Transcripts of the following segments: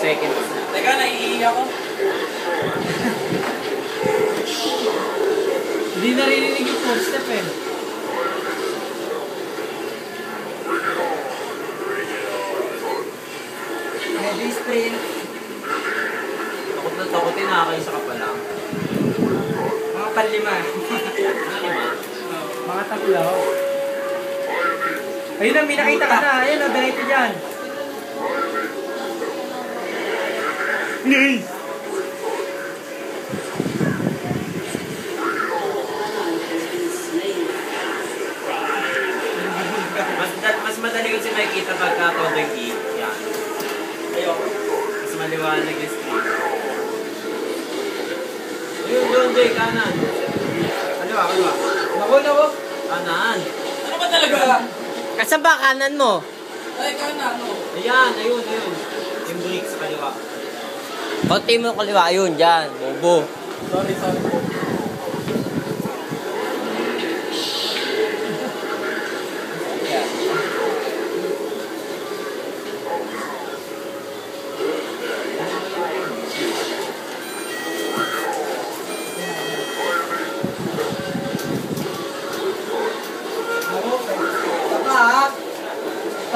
seconds na. Teka, naiiyak ako. Hindi naririnig yung footstep eh. Heavy sprint. Takot na takotin, nakakaisa ka pa lang. Mga panlima. Mga tatlo. Ayun na, may nakita ka na. Ayun na, diretso dyan. Nice! Mas madali kasi makikita pagka tobing E. Yan. Ayoko. Mas maliwanag yung street. Ayun, doon, Jay, kanan. Kaliwa. Naku. Kanan. Ano ba talaga? Kasan ba kanan mo? Ay, ikaw na, ano? Ayan, ayun. Yung brake sa kaliwa. Konti mo kaliwa, yun, dyan. Bobo. Sorry.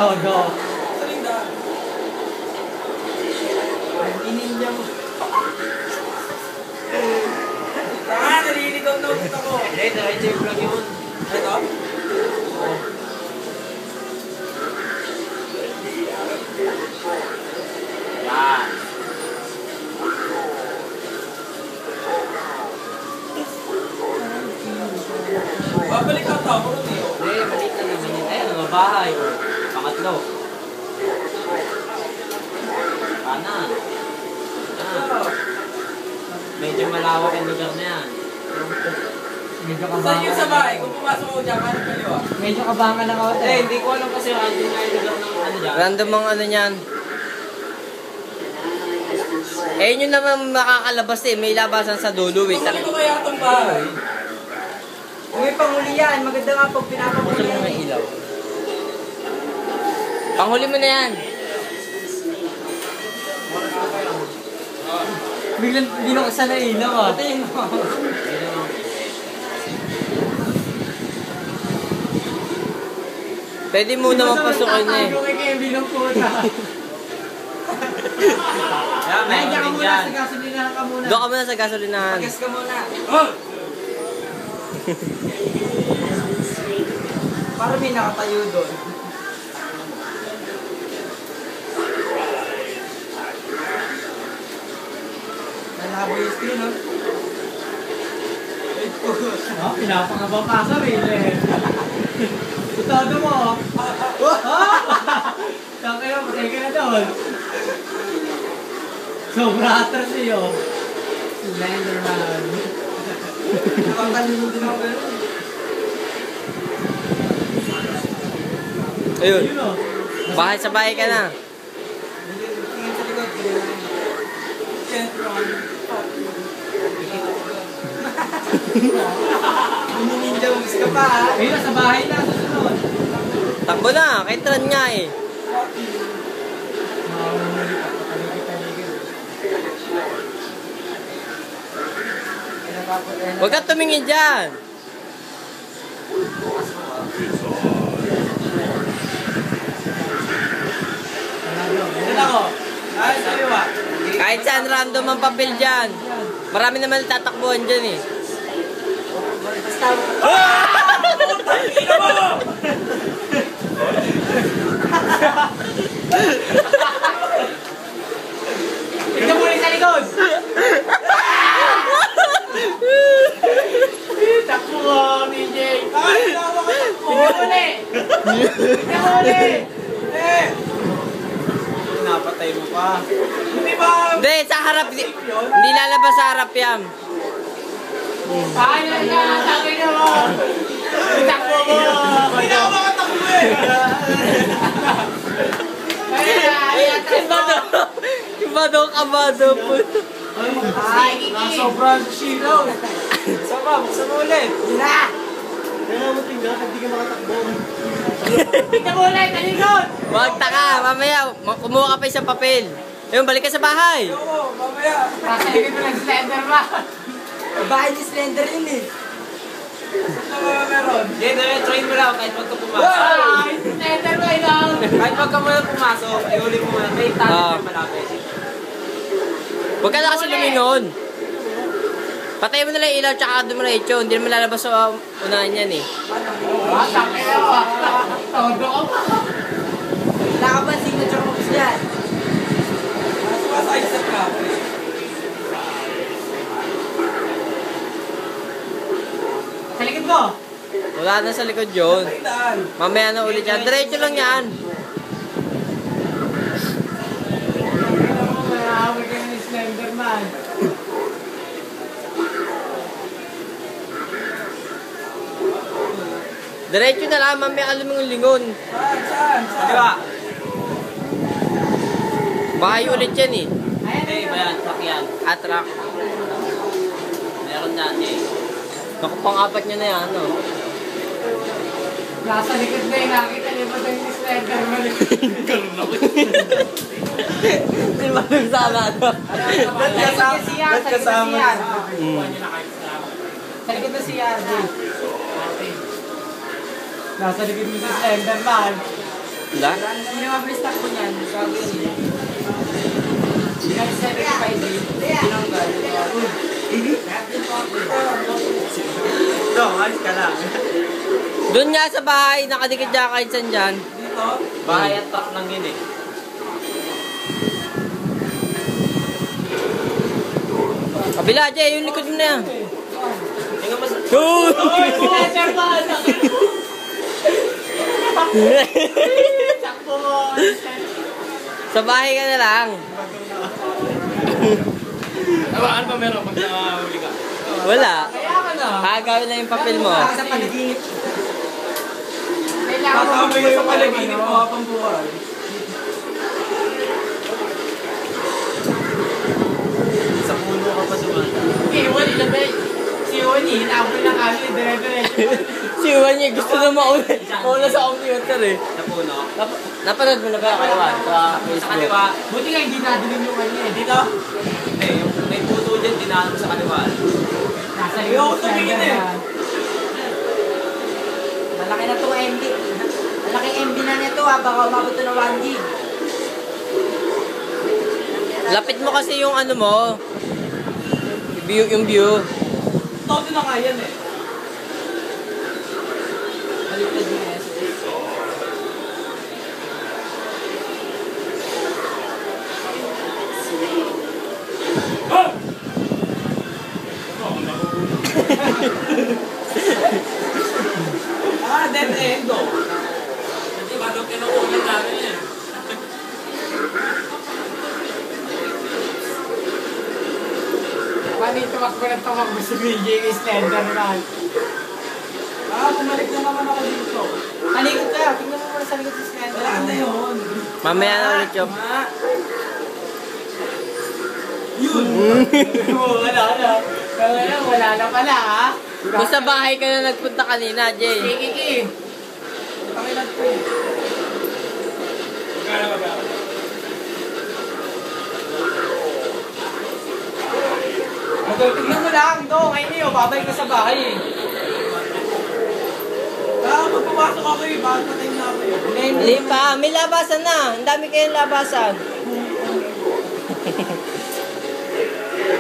Oh, no. Salinda. Ininja mo. Naliligaw na ulit ako. Hindi, diretso yung vlog yun. Ito? Yan. Babalik ka tao, Rudy. Hindi, maliit na naman yun. Ayun, mga bahay. Pangatlo. Kanan. Yan. Medyo malawak yung lugar na yan. Medyo Saan kabangan. yung sa bahay? Kung pumasok ako dyan, kanan kaliwa. Medyo kabangan na ako. Eh, hindi ko alam kasi random nga yung lugar ng ano dyan. Random ang ano niyan. Eh, yun naman makakalabas eh. May labasan sa dulo eh. Gusto ko kaya itong bahay. Kung may panghuli yan, maganda nga pag Gusto pinapahuli mo yan. ng ilaw. Panghuli mo na yan. Biglang binuksan na ilaw ah. Patayin mo. Pwede mo naman pasukin na eh. Yung kay Kevin ng puta. Yan, Ay, diyan ka meron din muna dyan. sa gasolinahan ka muna. Doon ka muna sa gasolinahan. Pagas ka muna. Para may nakatayo doon. Nalabo yung screen, no? Oh, pinapangaba pa sa rin. Todo mo oh. Kaya patay ka na doon. Sobra atras eh oh. Slenderman. Nakakalunod din ako gano'n. Ayun. Yun oh. Bahay sa bahay ka na. Tingin sa likod. Ninja moves ka pa, ha? Ayun na, sa bahay na. Susunod. Takbo na. Kahit run nga eh. Mahuli ka. Pataligid-taligid. Huwag ka tumingin dyan. Doon ako. Ay, kaliwa. Kahit saan random ang papel dyan. Marami naman tatakbuhan dyan eh. Ina mo! Tignan mo rin sa likod! Takbo ko, DJ! Tignan mo ulit! Tignan mo ulit! Napatay mo pa. Hindi ba? Hindi, sa harap. Hindi lalabas sa harap yan. Kaya na! Sabi niyo mo! Takbo mo! Hindi na ako makatakbo eh! Kabado, kabado po. Ay, sobrang silaw! Sama, buksan mo ulit. Kaya mo tingnan, hindi ka makatakbo. Tignan mo ulit, talikod! Huwag taka, mamaya, kumuha ka pa isang papel. Ayun, balik ka sa bahay. Ayoko, mamaya. Sasaligin mo ng Slenderman. Bahay ni Slender yun eh. Ano ba meron? Hindi, diretsuhin mo lang kahit wag ka pumasok. Ay, Slenderman lang. Kahit wag ka muna pumasok, ihuli mo muna. May tunnel na malapit. Huwag ka na kasi lumingon. Patay mo na lang yung ilaw tsaka doon mo na itsyo. Hindi naman lalabas sa unahan yan eh. Sakay ako. Todo ko pa. Wala ka ba signature moves dyan? Sumasayos sa kape. Sa likod mo. Wala na sa likod yun. Ay, daan. Mamaya na ulit yan. Diretso lang yan. Mahawag ka ni Slenderman. Diretso na lang. Mamaya ka lumingon-lingon. Saan? Di ba? Bahay ulit yan eh. Hindi, iba yan. Sakyan. Atrak. Meron dati. Naku, pang-apat nyo na yan, no? Nasa likod na yung nakita niyo ba tayo ni Slenderman? Hindi ba nagsala na? Ba't kasama niya? Sa likod na si RJ. Nasa likod mo si Slenderman. Wala? Hindi naman mabilis takbo niyan. Bago yun eh. Hindi na si 75 eh. Tinanggal. No, ayos ka lang. Doon nga sa bahay, nakadikit dyan kahit saan dyan. Dito? Bahay at truck lang yun eh. Kabila, Jay, yung likod mo na yan. Tingnan mo sa... Slenderman! Sakbo mo! Sa bahay ka na lang. Ano ba meron pag nakahuli ka? Wala. Kaya ka na. Kagawin lang yung papel mo. Sa panaginip. Kailangan mo Tatama mo sa palaginip mo habang buhay. Sa puno ka pa sumata. Iwan nila ba? Si Iwan hinabol na kami. Dire-diretso. Si Juan niya gusto na mauna sa computer eh. Sa puno. Napanood mo na ba kawan sa Sa Facebook? kaliwa. Buti nga hindi nadilim yung kanya eh. Dito. Eh, yung may puto dyan, dinaan mo sa kaliwa. Nasa likod Ayoko si tumingin eh. Slenderman. Malaki na itong MB. Malaking MB na nito ha. Baka umabot to ng 1 gig. Lapit mo kasi yung ano mo. Yung view. Todo na nga yan eh. Baliktad mo eh. Dead end oh. Hindi, bago kinukulit namin eh. Paano yung tumakbo si BJ kay Slenderman? Bumalik na naman ako dito. Talikod ka. Tingnan mo muna sa likod si Slender. Wala na yun. Mamaya na ulit yung... Yun. Wala na pala ha? Kung sa bahay ka na nagpunta kanina, Jay. Kiki. Pakilag ko eh. Tignan mo lang. No, ngayon yun. Babalik ka sa bahay eh. Pag pumasok ako eh, bakit patay na ako yun? Hindi pa, may labasan na. Ang dami kayong labasan.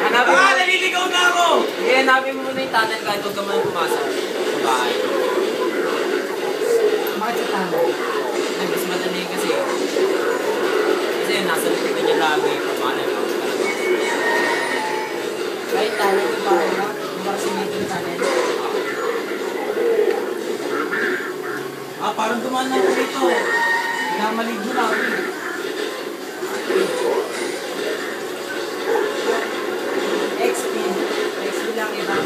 Hanapin mo. Naliligaw na ako! Sige, hanapin mo muna yung tunnel kahit huwag ka muna pumasok. Sa bahay. Bakit sa tama? Ay, mas madali kasi. Kasi nasa likod na niya lagi. Paano yun? Kahit tayo yung bahay na. Yung marasimeto yung tanin. Parang dumaan na ako dito. Namaligo na ako eh. XP. XP lang iba.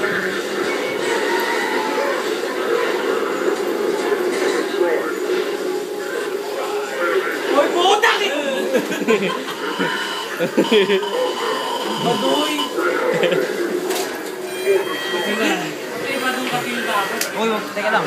Hoy, putak eh! Baduy! Uy, teka lang.